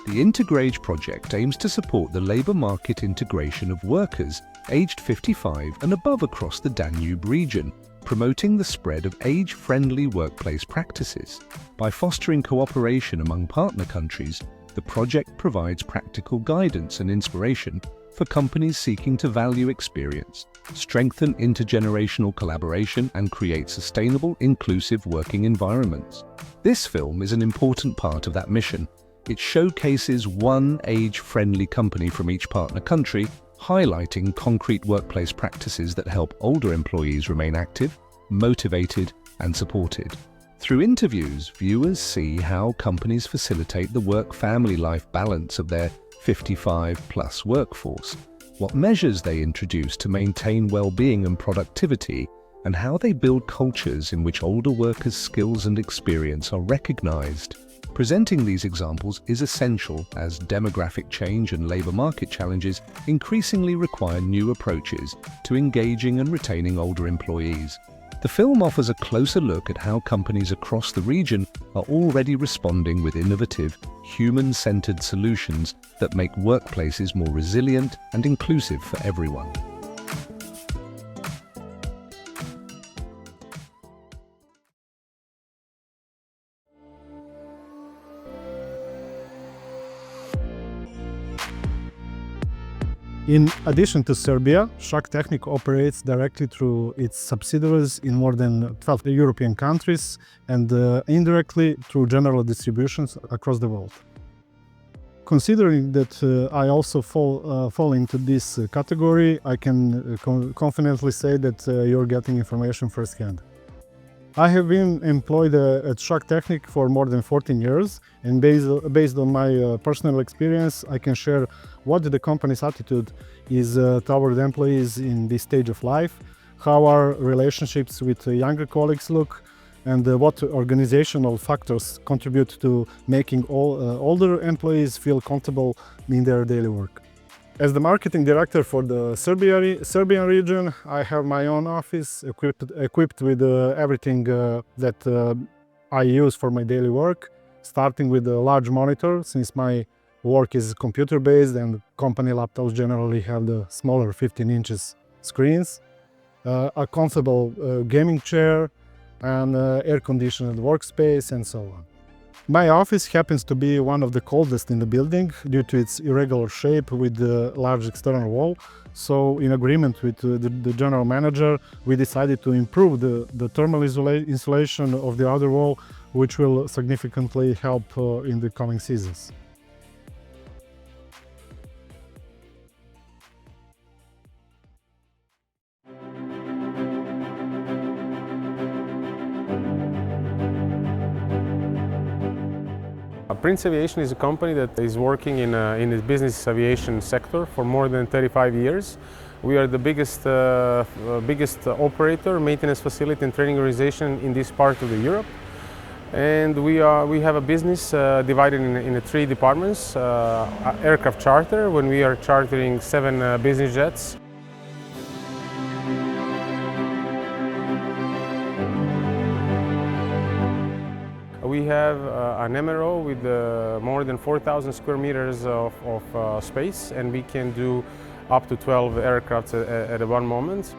The IntegrAGE project aims to support the labour market integration of workers aged 55 and above across the Danube region, promoting the spread of age-friendly workplace practices. By fostering cooperation among partner countries, the project provides practical guidance and inspiration for companies seeking to value experience, strengthen intergenerational collaboration, and create sustainable, inclusive working environments. This film is an important part of that mission. It showcases one age-friendly company from each partner country, highlighting concrete workplace practices that help older employees remain active, motivated, and supported. Through interviews, viewers see how companies facilitate the work-family life balance of their 55-plus workforce, what measures they introduce to maintain well-being and productivity, and how they build cultures in which older workers' skills and experience are recognized. Presenting these examples is essential as demographic change and labor market challenges increasingly require new approaches to engaging and retaining older employees. The film offers a closer look at how companies across the region are already responding with innovative, human-centered solutions that make workplaces more resilient and inclusive for everyone. In addition to Serbia, Shak Tehnik operates directly through its subsidiaries in more than 12 European countries and indirectly through general distributions across the world. Considering that I also fall into this category, I can confidently say that you're getting information firsthand. I have been employed at Shak Tehnik for more than 14 years, and based on my personal experience, I can share what the company's attitude is toward employees in this stage of life, how our relationships with younger colleagues look, and what organizational factors contribute to making older employees feel comfortable in their daily work. As the marketing director for the Serbian region, I have my own office equipped with everything that I use for my daily work, starting with a large monitor, since my work is computer-based and company laptops generally have the smaller 15 inches screens, a comfortable gaming chair, and air-conditioned workspace, and so on. My office happens to be one of the coldest in the building due to its irregular shape with the large external wall. So, in agreement with the general manager, we decided to improve the thermal insulation of the outer wall, which will significantly help in the coming seasons. Prince Aviation is a company that is working in the business aviation sector for more than 35 years. We are the biggest operator, maintenance facility and training organization in this part of Europe. And we have a business divided in three departments. Aircraft charter, when we are chartering 7 business jets. We have an MRO with more than 4,000 square meters of space, and we can do up to 12 aircraft at one moment.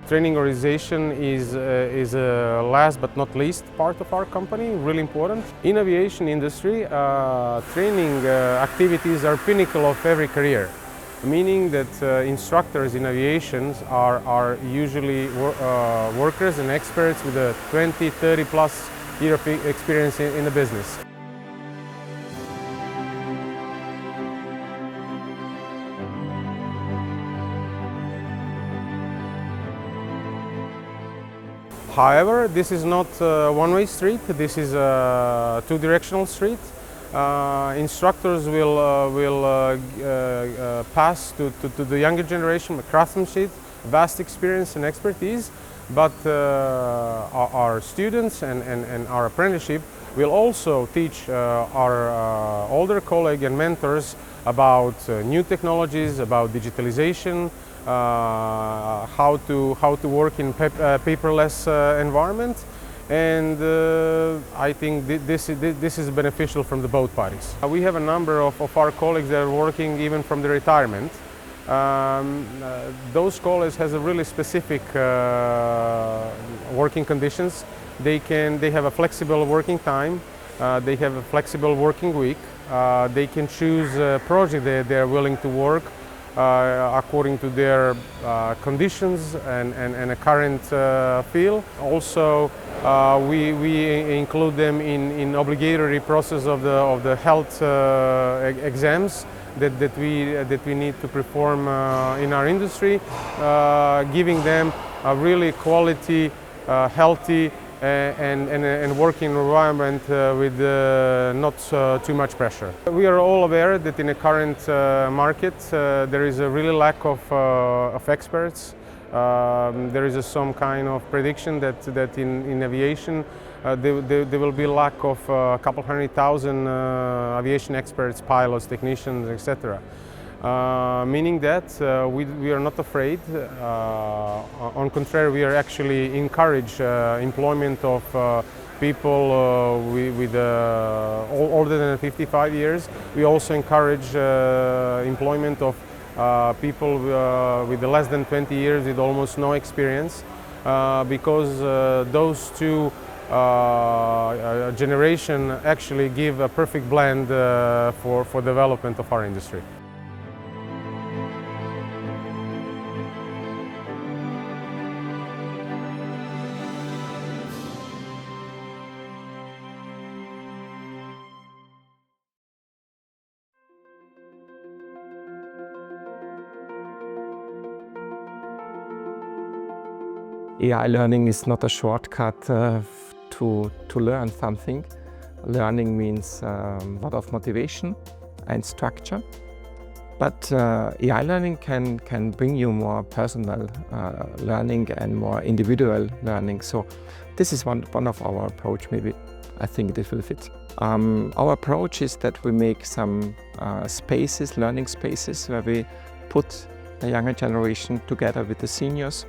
Training organization is last but not least part of our company, really important. In aviation industry, training activities are pinnacle of every career. Meaning that instructors in aviation are usually workers and experts with a 20, 30 plus year of experience in the business. However, this is not a one-way street, this is a two-directional street. Instructors will pass to the younger generation with craftsmanship, vast experience and expertise, but our students and our apprenticeship will also teach our older colleagues and mentors about new technologies, about digitalization, how to work in paperless environment. and I think this is beneficial from the both parties. We have a number of our colleagues that are working even from the retirement. Those colleagues has a really specific working conditions. They have a flexible working time. They have a flexible working week. They can choose a project that they are willing to work according to their conditions and a current field. Also, we include them in obligatory process of the health exams that we need to perform in our industry, giving them a really quality, healthy and working environment with not too much pressure. We are all aware that in the current market there is a really lack of experts. There is some kind of prediction that in aviation there will be lack of a couple 100,000 aviation experts, pilots, technicians, etc. Meaning that we are not afraid. On contrary, we are actually encourage employment of people with older than 55 years. We also encourage employment of people with less than 20 years with almost no experience, because those two generation actually give a perfect blend for development of our industry. AI learning is not a shortcut to learn something. Learning means a lot of motivation and structure. But AI learning can bring you more personal learning and more individual learning. So this is one of our approach. Maybe I think this will fit. Our approach is that we make some spaces, learning spaces, where we put the younger generation together with the seniors.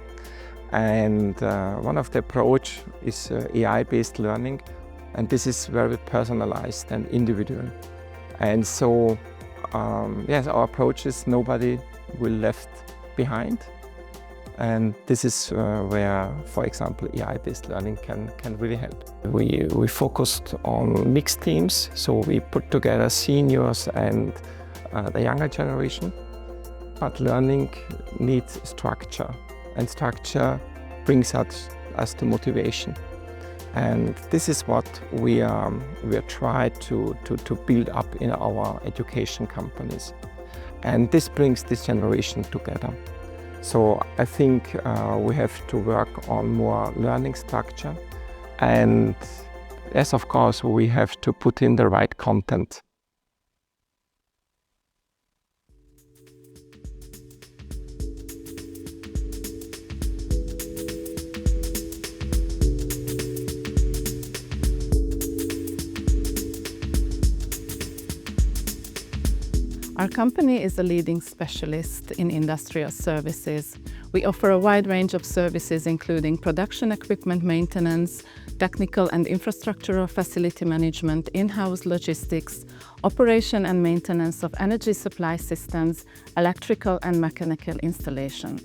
And one of the approach is AI-based learning, and this is very personalized and individual. And so, yes, our approach is nobody will left behind. And this is where, for example, AI-based learning can really help. We focused on mixed teams, so we put together seniors and the younger generation. But learning needs structure, and structure brings us to motivation. And this is what we try to build up in our education companies. And this brings this generation together. So I think we have to work on more learning structure. And yes, of course, we have to put in the right content. Our company is a leading specialist in industrial services. We offer a wide range of services, including production equipment maintenance, technical and infrastructural facility management, in-house logistics, operation and maintenance of energy supply systems, electrical and mechanical installation.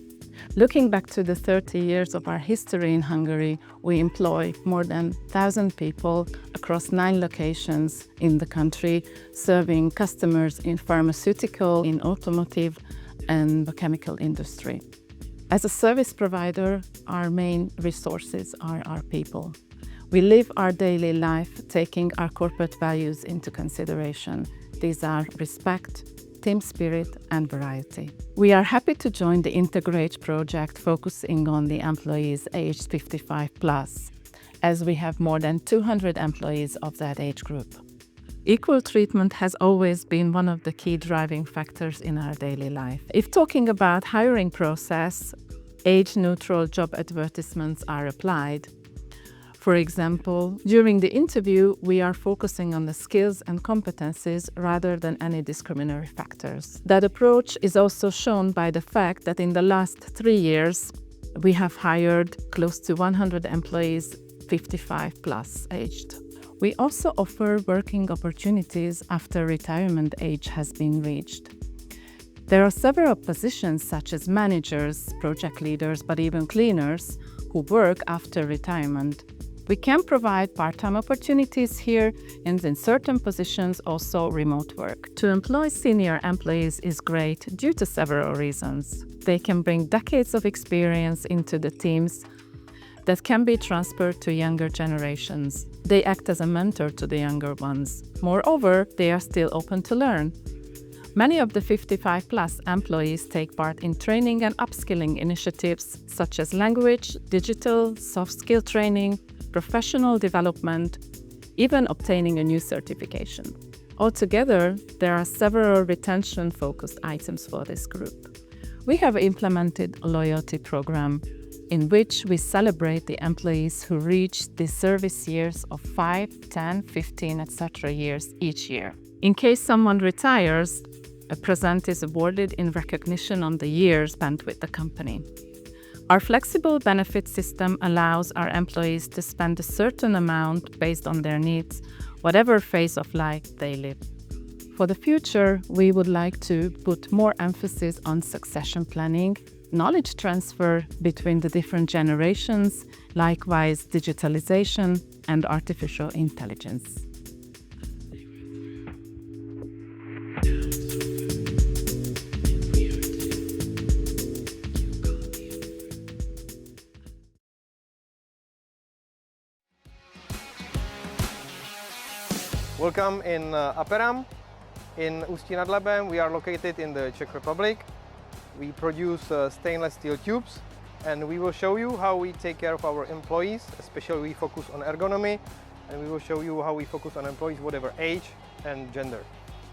Looking back to the 30 years of our history in Hungary, we employ more than 1,000 people across 9 locations in the country, serving customers in pharmaceutical, in automotive, and the chemical industry. As a service provider, our main resources are our people. We live our daily life taking our corporate values into consideration. These are respect, team spirit, and variety. We are happy to join the IntegrAGE project focusing on the employees aged 55 plus, as we have more than 200 employees of that age group. Equal treatment has always been one of the key driving factors in our daily life. If talking about hiring process, age-neutral job advertisements are applied. For example, during the interview, we are focusing on the skills and competencies rather than any discriminatory factors. That approach is also shown by the fact that in the last 3 years, we have hired close to 100 employees 55 plus aged. We also offer working opportunities after retirement age has been reached. There are several positions such as managers, project leaders, but even cleaners who work after retirement. We can provide part-time opportunities here and in certain positions also remote work. To employ senior employees is great due to several reasons. They can bring decades of experience into the teams that can be transferred to younger generations. They act as a mentor to the younger ones. Moreover, they are still open to learn. Many of the 55-plus employees take part in training and upskilling initiatives such as language, digital, soft skill training, professional development, even obtaining a new certification. Altogether, there are several retention-focused items for this group. We have implemented a loyalty program in which we celebrate the employees who reach the service years of 5, 10, 15, etc. years each year. In case someone retires, a present is awarded in recognition on the years spent with the company. Our flexible benefit system allows our employees to spend a certain amount based on their needs, whatever phase of life they live. For the future, we would like to put more emphasis on succession planning, knowledge transfer between the different generations, likewise digitalization and artificial intelligence. Welcome in Aperam, in Ústí nad Labem. We are located in the Czech Republic. We produce stainless steel tubes, and we will show you how we take care of our employees. Especially we focus on ergonomy, and we will show you how we focus on employees whatever age and gender.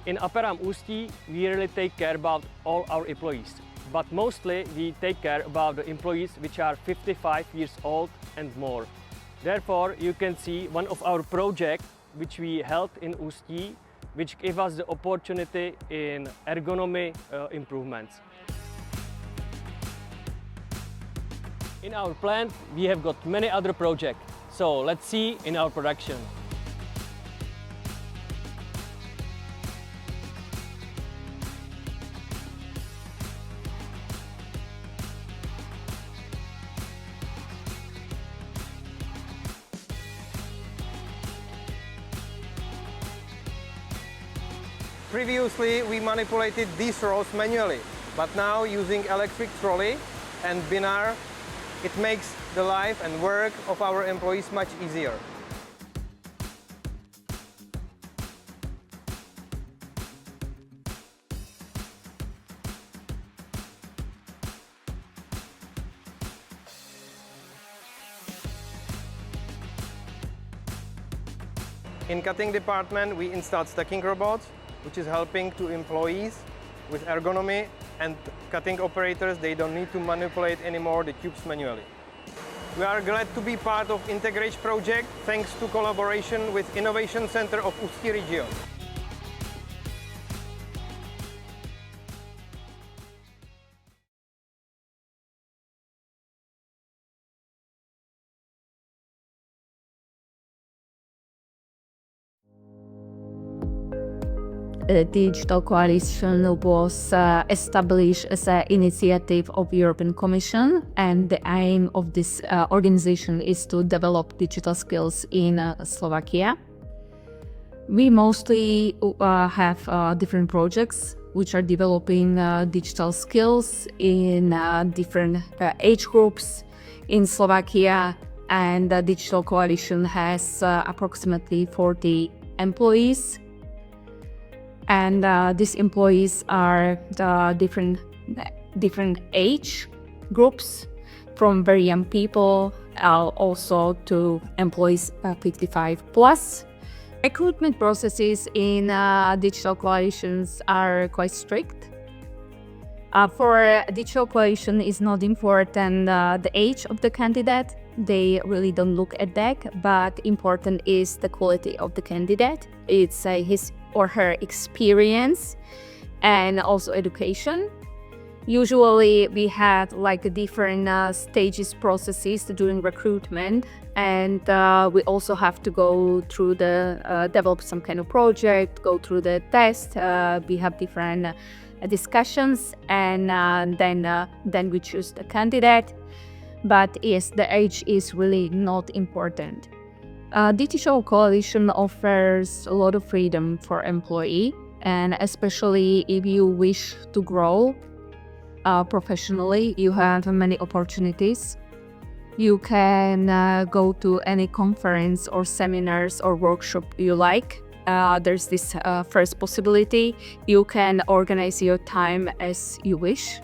In Aperam Ústí, we really take care about all our employees, but mostly we take care about the employees which are 55 years old and more. Therefore, you can see one of our projects which we held in Ústí, which gave us the opportunity in ergonomy improvements. In our plant, we have got many other projects, so let's see in our production. Previously, we manipulated these rolls manually, but now using electric trolley and binar, it makes the life and work of our employees much easier. In cutting department, we installed stacking robots, which is helping to employees with ergonomy, and cutting operators, they don't need to manipulate anymore the tubes manually. We are glad to be part of IntegrAGE project thanks to collaboration with Innovation Center of Ústí Region. The Digital Coalition was established as an initiative of European Commission, and the aim of this organization is to develop digital skills in Slovakia. We mostly have different projects which are developing digital skills in different age groups in Slovakia, and the Digital Coalition has approximately 40 employees. And these employees are the different age groups, from very young people also to employees 55 plus. Recruitment processes in digital coalitions are quite strict. For a digital coalition, it's not important the age of the candidate. They really don't look at that, but important is the quality of the candidate. It's his or her experience and also education. Usually we had like different stages processes during recruitment, and we also have to go through the develop some kind of project, go through the test. We have different discussions, and then we choose the candidate. But yes, the age is really not important. Digital Coalition offers a lot of freedom for employee, and especially if you wish to grow professionally, you have many opportunities. You can go to any conference or seminars or workshop you like. There's this first possibility. You can organize your time as you wish.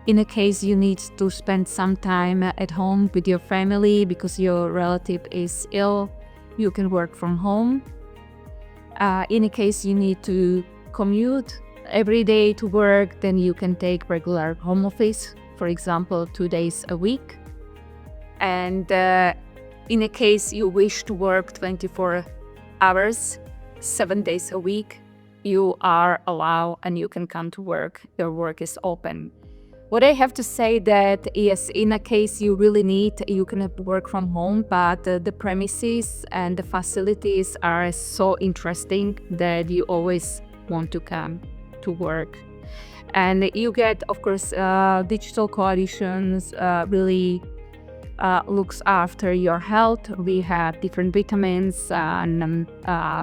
In a case you need to spend some time at home with your family because your relative is ill, you can work from home. In a case you need to commute every day to work, then you can take regular home office, for example, 2 days a week. And in a case you wish to work 24 hours, 7 days a week, you are allowed and you can come to work. Your work is open. What I have to say that yes, in a case you really need, you can work from home, but the premises and the facilities are so interesting that you always want to come to work. And you get, of course, digital coalitions really looks after your health. We have different vitamins and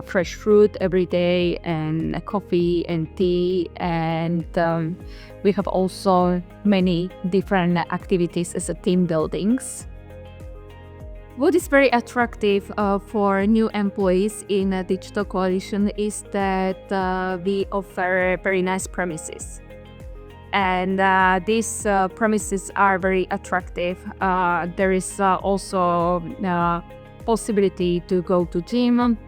fresh fruit every day, and coffee and tea, and we have also many different activities as a team buildings. What is very attractive for new employees in a digital coalition is that we offer very nice premises. And these premises are very attractive. There is also possibility to go to gym.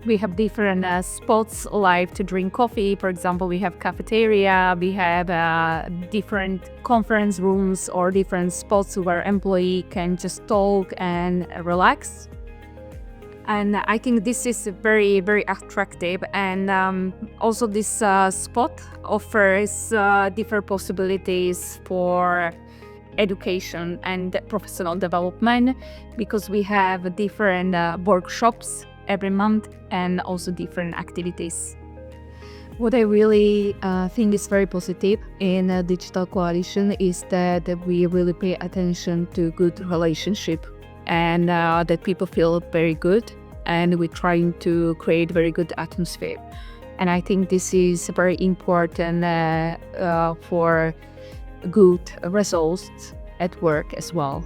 We have different spots like to drink coffee. For example, we have cafeteria. We have different conference rooms or different spots where employee can just talk and relax. And I think this is very, very attractive. And also this spot offers different possibilities for education and professional development, because we have different workshops every month and also different activities. What I really think is very positive in a digital coalition is that we really pay attention to good relationship, and that people feel very good, and we're trying to create very good atmosphere. And I think this is very important for good results at work as well.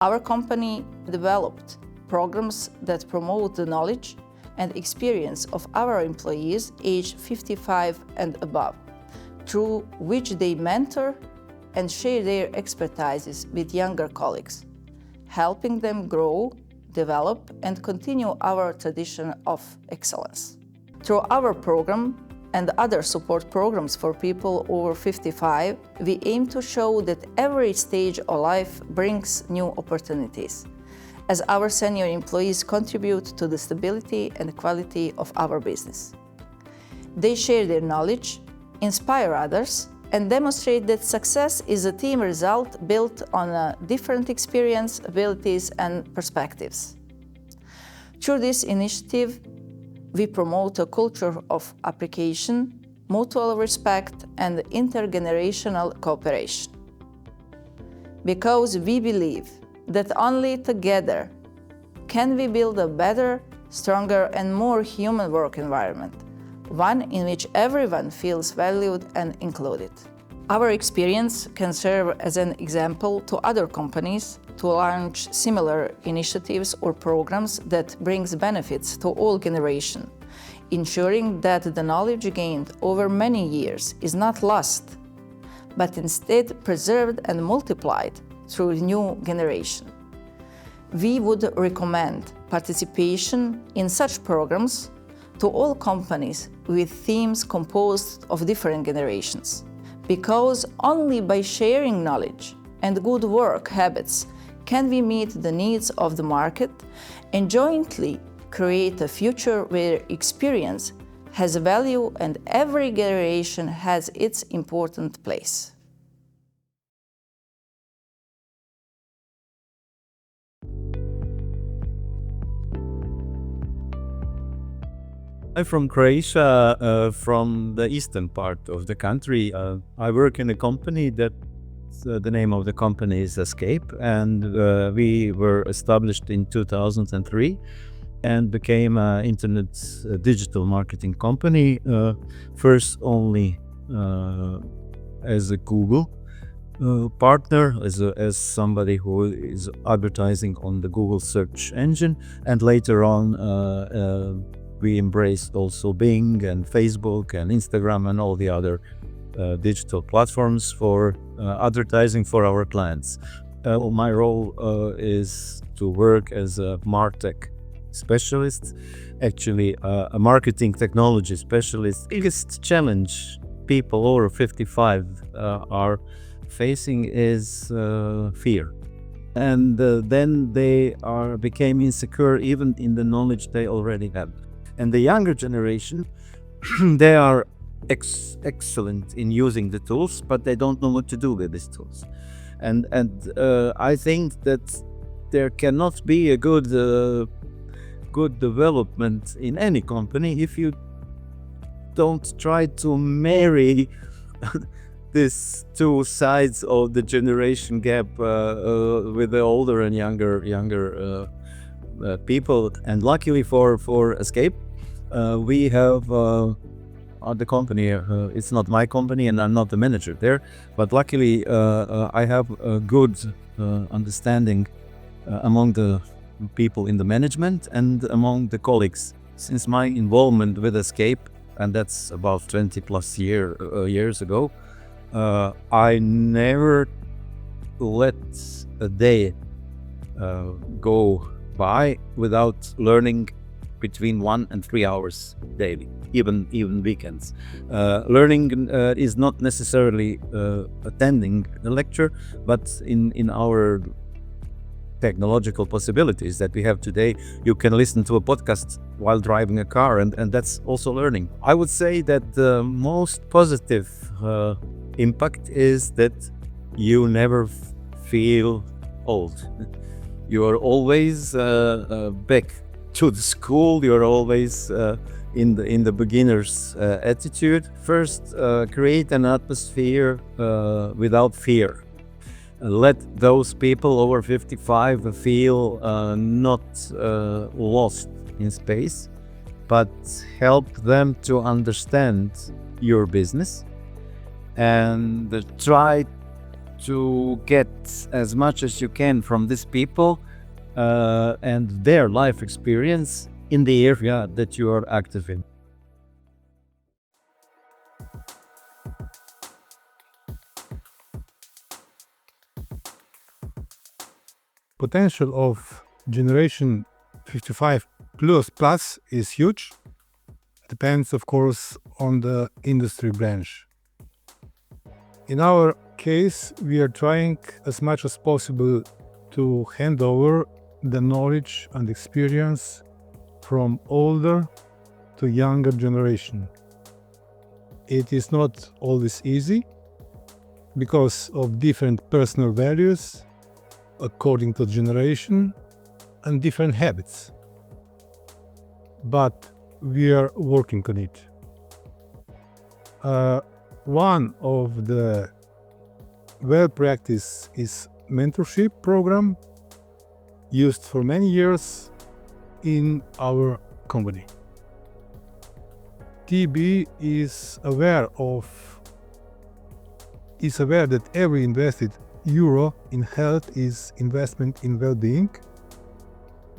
Our company developed programs that promote the knowledge and experience of our employees aged 55 and above, through which they mentor and share their expertises with younger colleagues, helping them grow, develop, and continue our tradition of excellence. Through our program and other support programs for people over 55, we aim to show that every stage of life brings new opportunities, as our senior employees contribute to the stability and quality of our business. They share their knowledge, inspire others, and demonstrate that success is a team result built on different experience, abilities, and perspectives. Through this initiative, we promote a culture of application, mutual respect, and intergenerational cooperation. Because we believe that only together can we build a better, stronger, and more human work environment, one in which everyone feels valued and included. Our experience can serve as an example to other companies to launch similar initiatives or programs that brings benefits to all generations, ensuring that the knowledge gained over many years is not lost, but instead preserved and multiplied through new generation. We would recommend participation in such programs to all companies with teams composed of different generations, because only by sharing knowledge and good work habits can we meet the needs of the market and jointly create a future where experience has a value and every generation has its important place. I'm from Croatia, from the eastern part of the country. I work in a company that the name of the company is Escape, and we were established in 2003 and became an internet digital marketing company, first only as a Google partner, as somebody who is advertising on the Google search engine, and later on we embraced also Bing and Facebook and Instagram and all the other digital platforms for advertising for our clients. My role is to work as a MarTech specialist, actually a marketing technology specialist. Biggest challenge people over 55 are facing is fear. And then they became insecure even in the knowledge they already have. And the younger generation, they are excellent in using the tools, but they don't know what to do with these tools. And I think that there cannot be a good development in any company if you don't try to marry these two sides of the generation gap with the older and younger people. And luckily for Escape, we have the company, it's not my company and I'm not the manager there, but luckily I have a good understanding among the people in the management and among the colleagues. Since my involvement with Escape, and that's about 20 plus years ago, I never let a day go by without learning between 1 and 3 hours daily, even weekends. Learning is not necessarily attending a lecture, but in our technological possibilities that we have today, you can listen to a podcast while driving a car, and that's also learning. I would say that the most positive impact is that you never feel old. You are always back to the school. You're always in the beginner's attitude. First, create an atmosphere without fear. Let those people over 55 feel not lost in space, but help them to understand your business and try to get as much as you can from these people and their life experience in the area that you are active in. Potential of generation 55 plus is huge. Depends, of course, on the industry branch. In our case, we are trying as much as possible to hand over the knowledge and experience from older to younger generation. It is not always easy because of different personal values according to generation and different habits. But we are working on it. One of the well practice is mentorship program used for many years in our company. TB is aware that every invested euro in health is investment in well-being.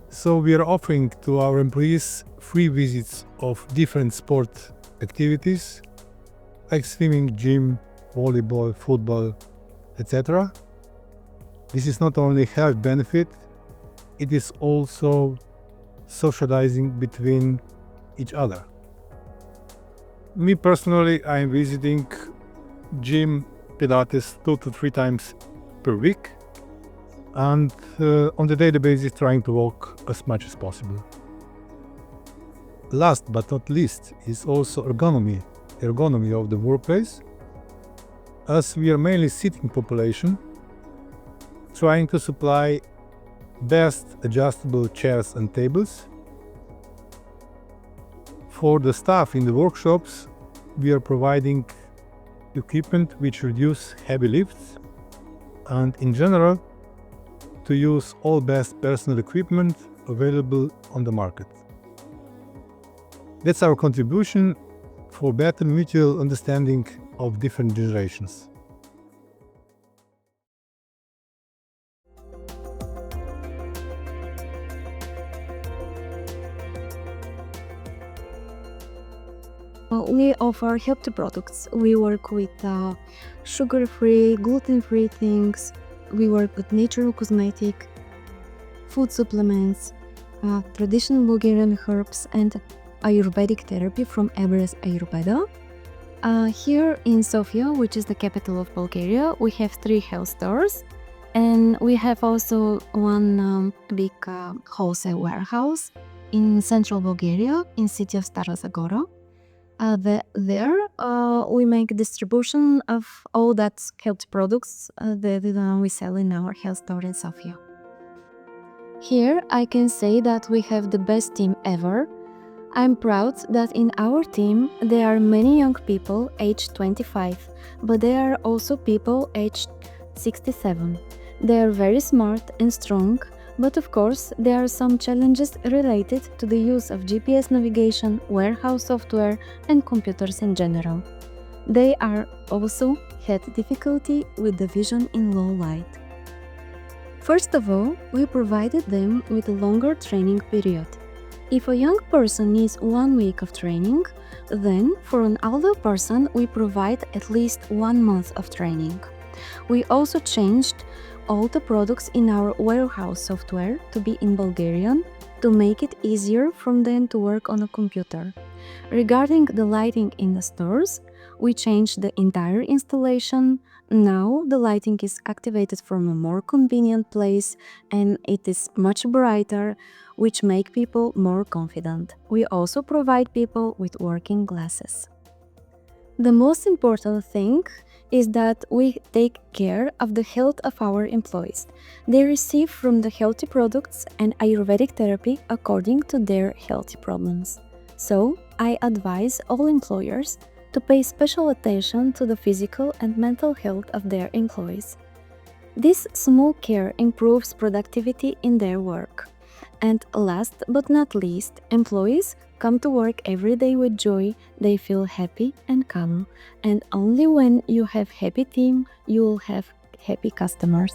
So we are offering to our employees free visits of different sport activities like swimming, gym, volleyball, football, etc. This is not only health benefit, it is also socializing between each other. Me personally, I am visiting gym, Pilates 2 to 3 times per week. and on the daily basis trying to walk as much as possible. Last but not least is also ergonomy of the workplace, as we are mainly sitting population, trying to supply best adjustable chairs and tables. For the staff in the workshops, we are providing equipment which reduce heavy lifts, and in general to use all best personal equipment available on the market. That's our contribution for better mutual understanding of different generations. We offer healthy products. We work with sugar-free, gluten-free things. We work with natural cosmetic, food supplements, traditional Bulgarian herbs, and Ayurvedic therapy from Everest Ayurveda. Here in Sofia, which is the capital of Bulgaria, we have 3 health stores, and we have also one big wholesale warehouse in central Bulgaria, in city of Stara Zagora. There we make distribution of all that health products that we sell in our health store in Sofia. Here I can say that we have the best team ever. I'm proud that in our team there are many young people aged 25, but there are also people aged 67. They are very smart and strong, but of course there are some challenges related to the use of GPS navigation, warehouse software, and computers in general. They are also had difficulty with the vision in low light. First of all, we provided them with a longer training period. If a young person needs 1 week of training, then for an older person we provide at least 1 month of training. We also changed all the products in our warehouse software to be in Bulgarian to make it easier for them to work on a computer. Regarding the lighting in the stores, we changed the entire installation. Now the lighting is activated from a more convenient place and it is much brighter, which make people more confident. We also provide people with working glasses. The most important thing is that we take care of the health of our employees. They receive from the healthy products and Ayurvedic therapy according to their healthy problems. So, I advise all employers to pay special attention to the physical and mental health of their employees. This small care improves productivity in their work. And last but not least, employees come to work every day with joy, they feel happy and calm. And only when you have happy team, you will have happy customers.